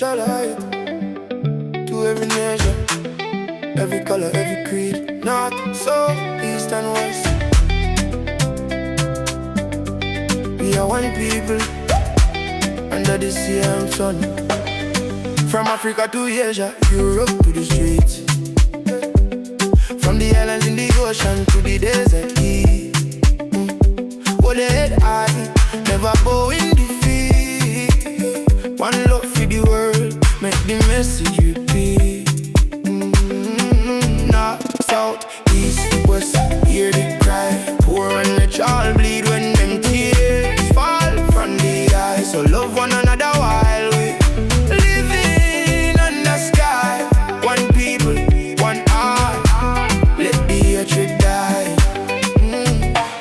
a light to every nation, every color, every creed, north, south, east and west. We are one people under the same sun. From Africa to Asia, Europe to the streets, from the islands in the ocean to the desert heat. Hold your head high, never bow in defeat. One love for the world, make the message repeat. North, south, east, west, hear the cry. Poor and rich all bleed when them tears fall from the eyes. So love one another while we living under sky. One people, one heart, let the hatred die.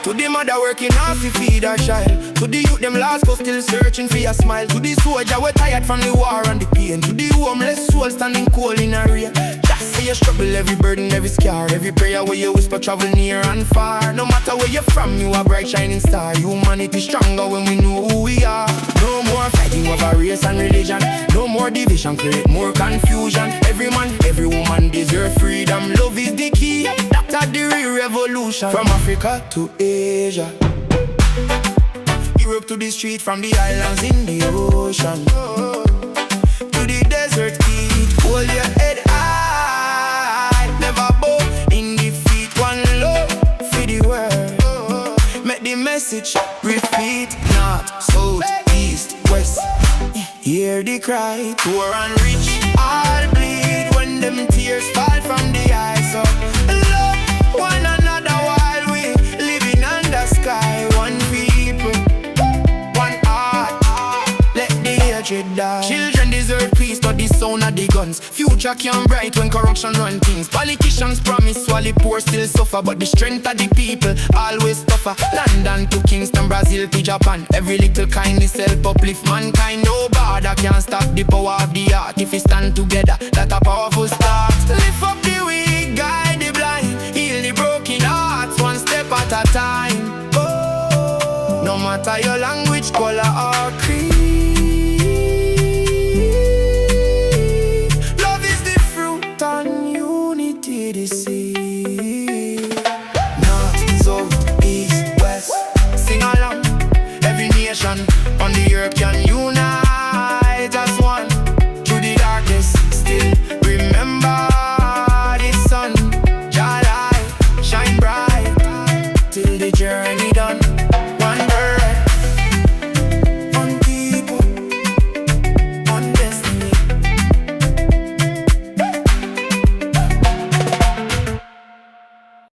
To the mother working hard to feed her child, to the youth them lost but still searching for a smile, to the soldier we tired from the war and the pain, to the homeless soul standing cold in a rain. Just say you struggle, every burden, every scar, every prayer where you whisper travel near and far. No matter where you're from, you a bright shining star. Humanity stronger when we know who we are. No more fighting over race and religion, no more division, create more confusion. Every man, every woman deserve freedom. Love is the key, that's the real revolution. From Africa to Asia, Europe to the street, from the islands in the ocean to the desert heat. Hold your head high, never bow in defeat. One love for the world, make the message repeat. North, south, east, west, hear the cry. Poor and rich all bleed when them tears fall from the eyes. So love one another while we living under sky. One people, one heart, let the hatred die. Children deserve peace, but the sound of the guns. Future can bright when corruption run things. Politicians promise while the poor still suffer, but the strength of the people always tougher. London to Kingston, Brazil to Japan, every little kindness help uplift mankind. No border can stop the power of the art. If we stand together, that's a powerful start. Lift up the weak, guide the blind, heal the broken hearts, one step at a time. Oh, no matter your language, color or